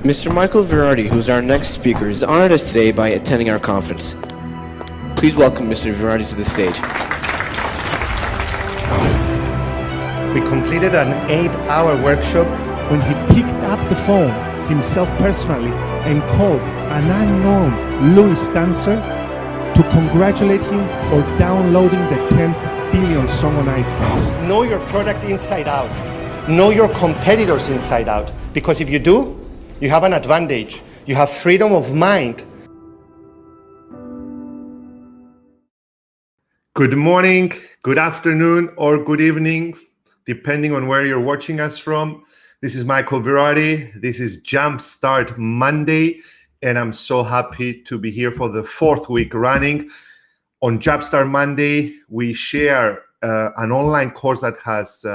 Mr. Michael Verratti, who's our next speaker, is honored us today by attending our conference. Please welcome Mr. Verratti to the stage. We completed an 8-hour workshop when he picked up the phone himself personally and called an unknown Louis dancer to congratulate him for downloading the 10th billion song on iTunes. Know your product inside out. Know your competitors inside out. Because if you do, you have an advantage. You have freedom of mind. Good morning, good afternoon, or good evening, depending on where you're watching us from. This is Michael Verratti. This is Jumpstart Monday, and I'm so happy to be here for the 4th week running. On Jumpstart Monday, we share an online course that has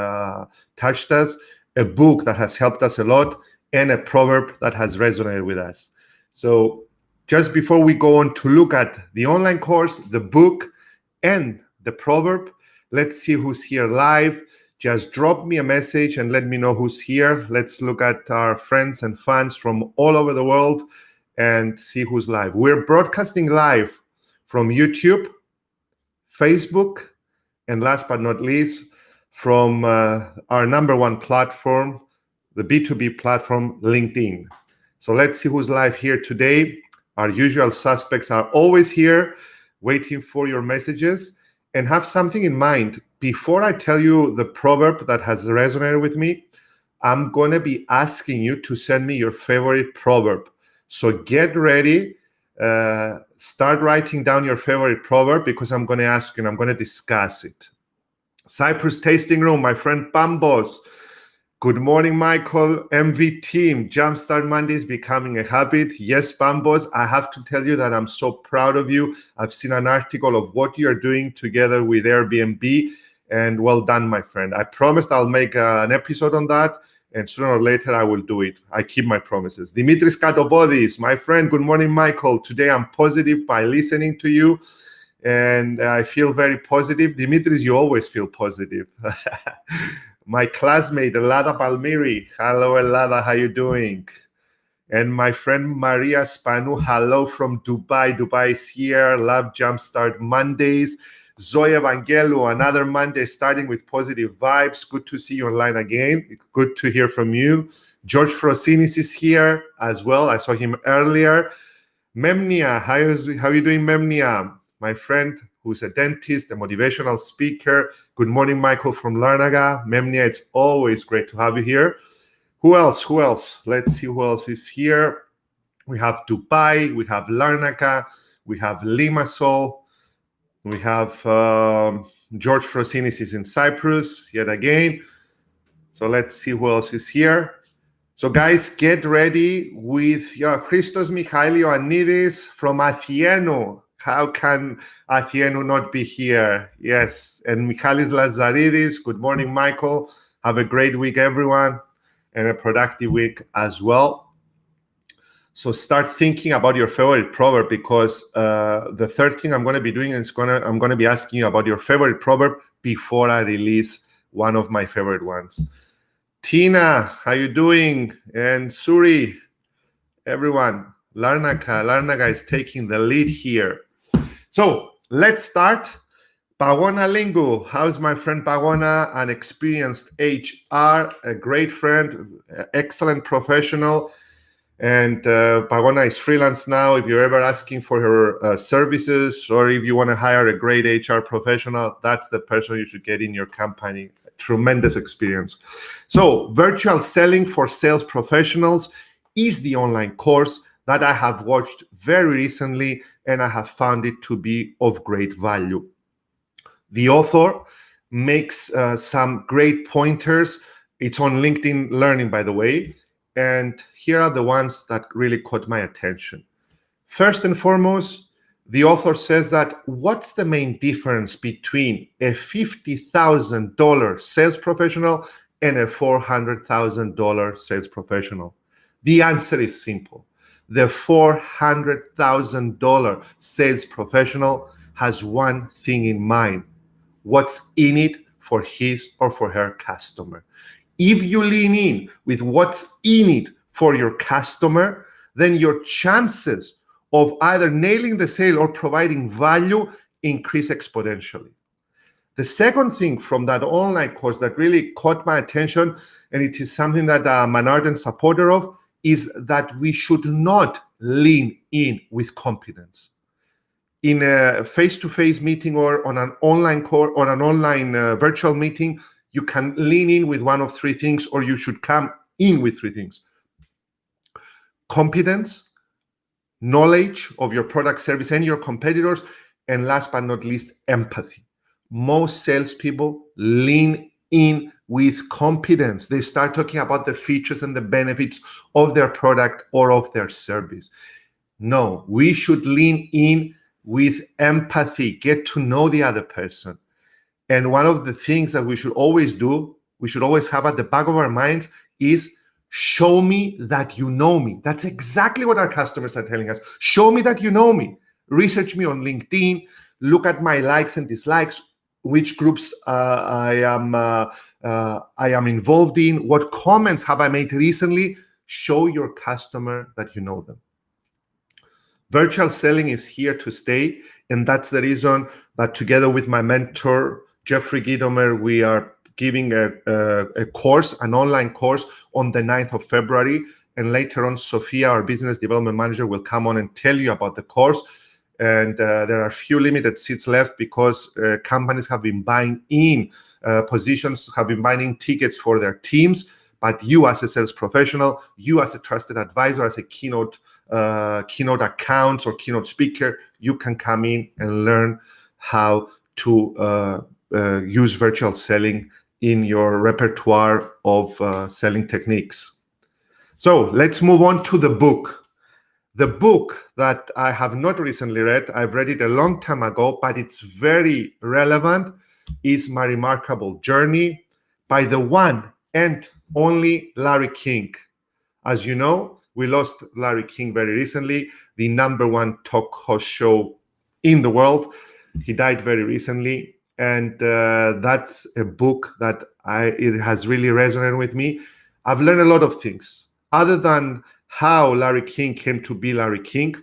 touched us, a book that has helped us a lot, and a proverb that has resonated with us. So just before we go on to look at the online course, the book, and the proverb, let's see who's here live. Just drop me a message and let me know who's here. Let's look at our friends and fans from all over the world and see who's live. We're broadcasting live from YouTube, Facebook, and last but not least, from our number one platform, the B2B platform, LinkedIn. So let's see who's live here today. Our usual suspects are always here, waiting for your messages. And have something in mind. Before I tell you the proverb that has resonated with me, I'm going to be asking you to send me your favorite proverb. So get ready. Start writing down your favorite proverb because I'm going to ask you and I'm going to discuss it. Cyprus Tasting Room, my friend Pambos. Good morning, Michael. MV team, Jumpstart Monday is becoming a habit. Yes, Pambos, I have to tell you that I'm so proud of you. I've seen an article of what you're doing together with Airbnb, and well done, my friend. I promised I'll make an episode on that, and sooner or later I will do it. I keep my promises. Dimitris Katobodis, my friend. Good morning, Michael. Today I'm positive by listening to you, and I feel very positive. Dimitris, you always feel positive. My classmate, Elada Palmiri. Hello, Elada, how you doing? And my friend Maria Spanu, hello from Dubai. Dubai is here. Love Jumpstart Mondays. Zoe Evangelou, another Monday starting with positive vibes. Good to see you online again. Good to hear from you. George Frosinis is here as well. I saw him earlier. Memnia, how are you doing, Memnia? My friend who's a dentist, a motivational speaker. Good morning, Michael from Larnaca. Memnia, it's always great to have you here. Who else? Let's see who else is here. We have Dubai, we have Larnaca, we have Limassol, we have George Frosinis is in Cyprus yet again. So let's see who else is here. So guys, get ready with Christos Michailioannidis from Athieno. How can Athieno not be here? Yes, and Michalis Lazaridis. Good morning, Michael. Have a great week, everyone, and a productive week as well. So start thinking about your favorite proverb because the third thing I'm going to be doing is I'm going to be asking you about your favorite proverb before I release one of my favorite ones. Tina, how you doing? And Suri, everyone. Larnaca is taking the lead here. So let's start. Pagona Lingu. How's my friend Pagona? An experienced HR, a great friend, excellent professional. And Pagona is freelance now. If you're ever asking for her services or if you want to hire a great HR professional, that's the person you should get in your company. Tremendous experience. So virtual selling for sales professionals is the online course that I have watched very recently, and I have found it to be of great value. The author makes some great pointers. It's on LinkedIn Learning, by the way, and here are the ones that really caught my attention. First and foremost, the author says that what's the main difference between a $50,000 sales professional and a $400,000 sales professional? The answer is simple. The $400,000 sales professional has one thing in mind: what's in it for his or for her customer. If you lean in with what's in it for your customer, then your chances of either nailing the sale or providing value increase exponentially. The second thing from that online course that really caught my attention, and it is something that I'm an ardent supporter of, is that we should not lean in with competence. In a face-to-face meeting or on an online course or an online virtual meeting, you can lean in with one of three things, or you should come in with three things: competence, knowledge of your product, service, and your competitors, and last but not least, empathy. Most salespeople lean in with competence. They start talking about the features and the benefits of their product or of their service. No, we should lean in with empathy, get to know the other person. And one of the things that we should always do, we should always have at the back of our minds is, show me that you know me. That's exactly what our customers are telling us. Show me that you know me. Research me on LinkedIn. Look at my likes and dislikes, which groups I am involved in. What comments have I made recently? Show your customer that you know them. Virtual selling is here to stay, and that's the reason that together with my mentor, Jeffrey Gidomer, we are giving a course, an online course on the 9th of February. And later on, Sophia, our business development manager, will come on and tell you about the course. And there are few limited seats left because companies have been buying in positions, have been buying tickets for their teams. But you as a sales professional, you as a trusted advisor, as a keynote accounts or keynote speaker, you can come in and learn how to use virtual selling in your repertoire of selling techniques. So let's move on to the book. The book that I have not recently read, I've read it a long time ago, but it's very relevant, is My Remarkable Journey by the one and only Larry King. As you know, we lost Larry King very recently, the #1 talk host show in the world. He died very recently, and that's a book that it has really resonated with me. I've learned a lot of things, other than how Larry King came to be Larry King,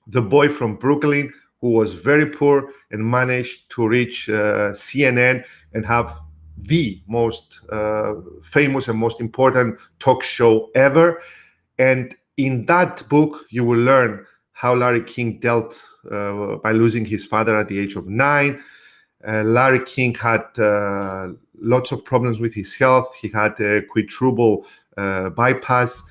the boy from Brooklyn who was very poor and managed to reach CNN and have the most famous and most important talk show ever. And in that book, you will learn how Larry King dealt by losing his father at the age of 9. Larry King had lots of problems with his health. He had a quadruple bypass.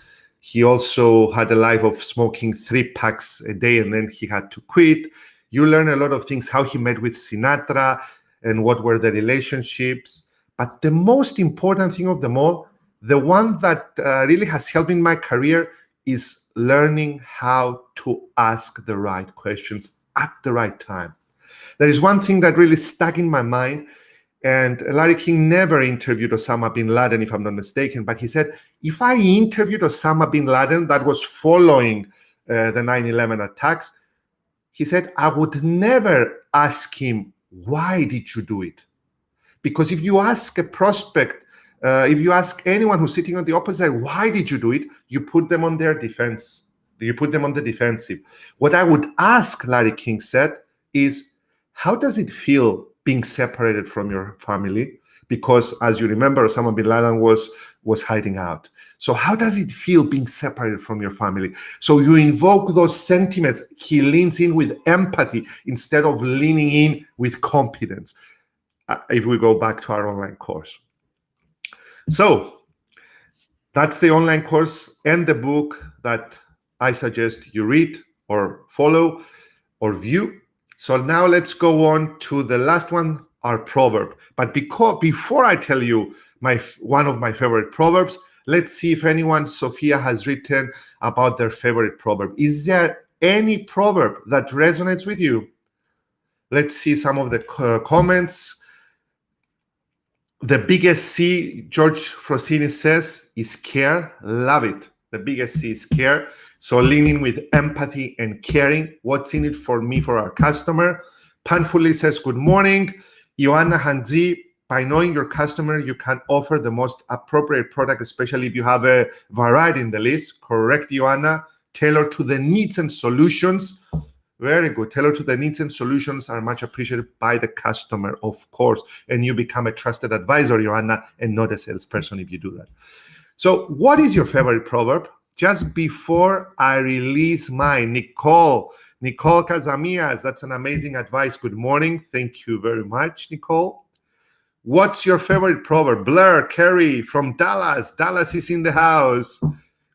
He also had a life of smoking 3 packs a day, and then he had to quit. You learn a lot of things, how he met with Sinatra and what were the relationships. But the most important thing of them all, the one that really has helped in my career, is learning how to ask the right questions at the right time. There is one thing that really stuck in my mind, and Larry King never interviewed Osama bin Laden, if I'm not mistaken, but he said, if I interviewed Osama bin Laden, that was following the 9/11 attacks, he said, I would never ask him, why did you do it? Because if you ask a prospect, if you ask anyone who's sitting on the opposite side, why did you do it? You put them on their defense. You put them on the defensive. What I would ask, Larry King said, is, how does it feel being separated from your family? Because as you remember, Osama bin Laden was hiding out. So how does it feel being separated from your family? So you invoke those sentiments. He leans in with empathy instead of leaning in with competence. If we go back to our online course. So that's the online course and the book that I suggest you read or follow or view. So now let's go on to the last one, our proverb. But before I tell you one of my favorite proverbs, let's see if anyone, Sophia, has written about their favorite proverb. Is there any proverb that resonates with you? Let's see some of the comments. The biggest C, George Frosini says, is care. Love it. The biggest C is care. So leaning with empathy and caring. What's in it for me, for our customer? Panfuli says, good morning. Ioanna Hanzi, by knowing your customer, you can offer the most appropriate product, especially if you have a variety in the list. Correct, Joanna. Tailored to the needs and solutions. Very good. Tailored to the needs and solutions are much appreciated by the customer, of course. And you become a trusted advisor, Joanna, and not a salesperson if you do that. So what is your favorite proverb? Just before I release mine, Nicole Casamias, that's an amazing advice. Good morning. Thank you very much, Nicole. What's your favorite proverb? Blair, Kerry from Dallas. Dallas is in the house.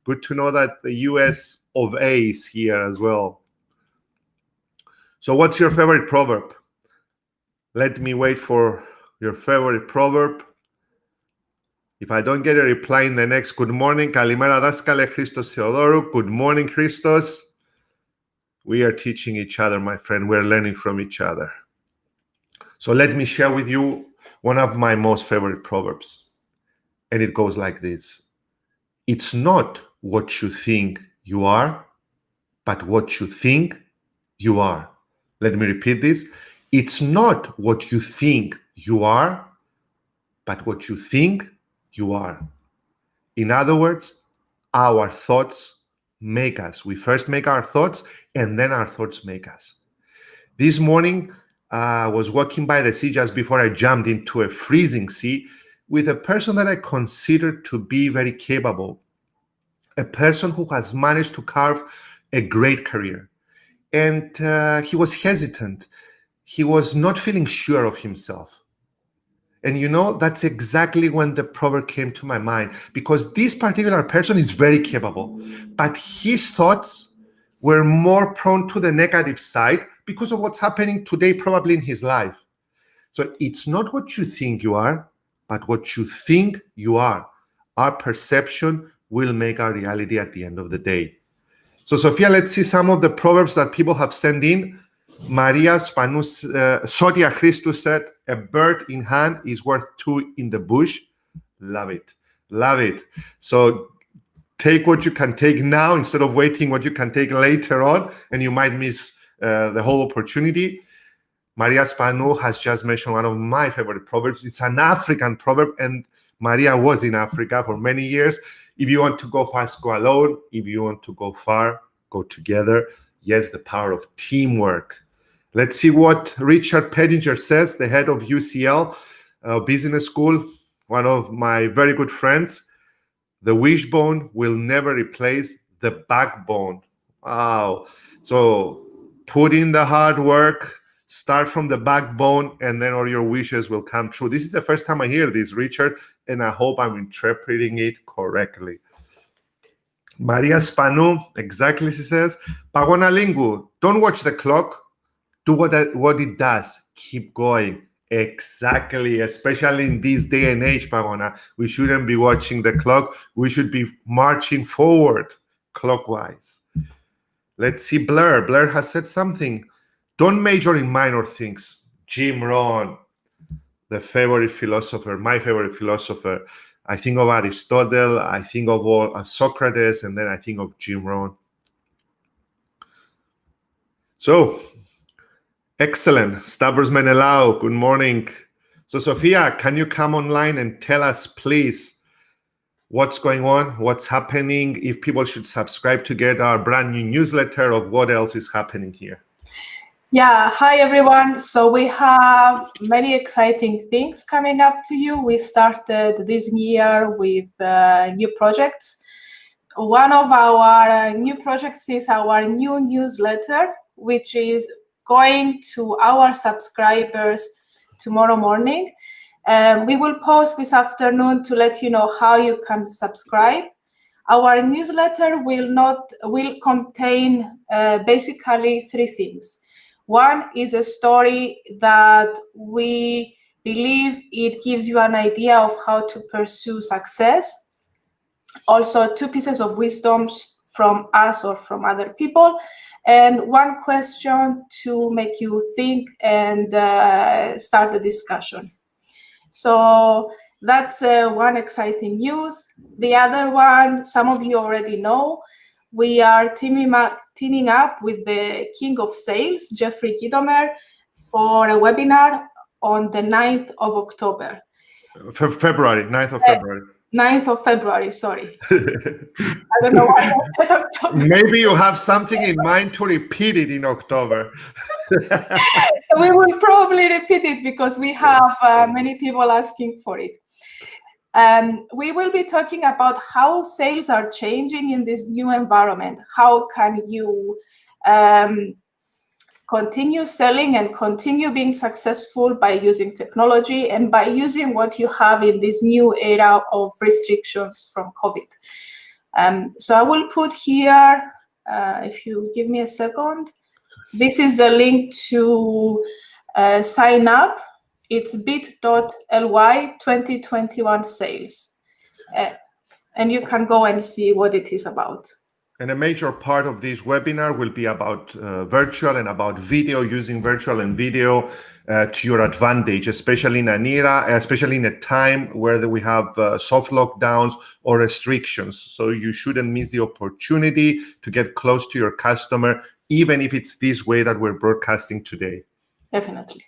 Good to know that the US of A is here as well. So what's your favorite proverb? Let me wait for your favorite proverb. If I don't get a reply in the next, good morning. Kalimera daskale Christos Theodorou. Good morning, Christos. We are teaching each other, my friend. We're learning from each other. So let me share with you one of my most favorite proverbs. And it goes like this. It's not what you think you are, but what you think you are. Let me repeat this. It's not what you think you are, but what you think you are. In other words, our thoughts make us. We first make our thoughts, and then our thoughts make us. This morning, I was walking by the sea just before I jumped into a freezing sea with a person that I consider to be very capable, a person who has managed to carve a great career. And he was hesitant. He was not feeling sure of himself. And you know, that's exactly when the proverb came to my mind, because this particular person is very capable, but his thoughts were more prone to the negative side because of what's happening today, probably in his life. So it's not what you think you are, but what you think you are. Our perception will make our reality at the end of the day. So Sofia, let's see some of the proverbs that people have sent in. Maria Spanus, Sotia Christus said, a bird in hand is worth two in the bush. Love it. Love it. So take what you can take now instead of waiting what you can take later on, and you might miss the whole opportunity. Maria Spanu has just mentioned one of my favorite proverbs. It's an African proverb, and Maria was in Africa for many years. If you want to go fast, go alone. If you want to go far, go together. Yes, the power of teamwork. Let's see what Richard Pettinger says, the head of UCL Business School, one of my very good friends. The wishbone will never replace the backbone. Wow. So put in the hard work, start from the backbone, and then all your wishes will come true. This is the first time I hear this, Richard, and I hope I'm interpreting it correctly. Maria Spanu, exactly, she says. Pagona Lingu, don't watch the clock. Do what it does. Keep going. Exactly, especially in this day and age, Pagona. We shouldn't be watching the clock. We should be marching forward clockwise. Let's see Blair. Blair has said something. Don't major in minor things. Jim Rohn, the favorite philosopher, my favorite philosopher. I think of Aristotle, I think of Socrates, and then I think of Jim Rohn. So, excellent. Stavros Menelao, good morning. So, Sofia, can you come online and tell us, please, what's going on, what's happening, if people should subscribe to get our brand new newsletter of what else is happening here? Yeah, hi everyone. So we have many exciting things coming up to you. We started this year with new projects. One of our new projects is our new newsletter, which is going to our subscribers tomorrow morning. We will post this afternoon to let you know how you can subscribe. Our newsletter will contain basically three things. One is a story that we believe it gives you an idea of how to pursue success. Also, two pieces of wisdom from us or from other people, and one question to make you think and start the discussion. So that's one exciting news. The other one, some of you already know, we are teaming up with the King of Sales, Jeffrey Gitomer, for a webinar on the 9th of October. February, 9th of February. 9th of February, sorry. I don't know why I said October. Maybe you have something in mind to repeat it in October. We will probably repeat it because we have many people asking for it. We will be talking about how sales are changing in this new environment. How can you continue selling and continue being successful by using technology and by using what you have in this new era of restrictions from COVID. So I will put here, if you give me a second, this is the link to sign up. It's bit.ly 2021 sales. And you can go and see what it is about. And a major part of this webinar will be about virtual and about video, using virtual and video to your advantage, especially in an era, especially in a time where we have soft lockdowns or restrictions. So you shouldn't miss the opportunity to get close to your customer, even if it's this way that we're broadcasting today. Definitely.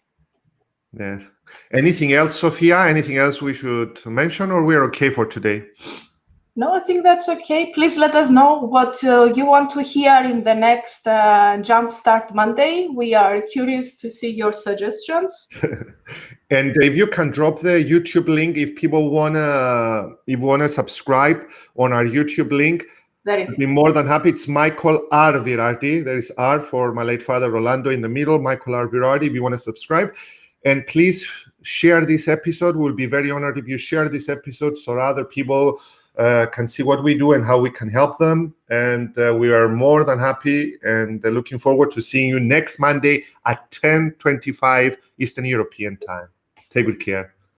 Yes. Anything else, Sophia? Anything else we should mention, or we're okay for today? No, I think that's okay. Please let us know what you want to hear in the next Jumpstart Monday. We are curious to see your suggestions. And if you can drop the YouTube link, if people wanna subscribe on our YouTube link, I'd be more than happy. It's Michael R. Verratti. There is R for my late father Rolando in the middle. Michael R. Verratti. If you want to subscribe, and please share this episode. We'll be very honored if you share this episode so other people can see what we do and how we can help them. And we are more than happy and looking forward to seeing you next Monday at 10:25 Eastern European time. Take good care.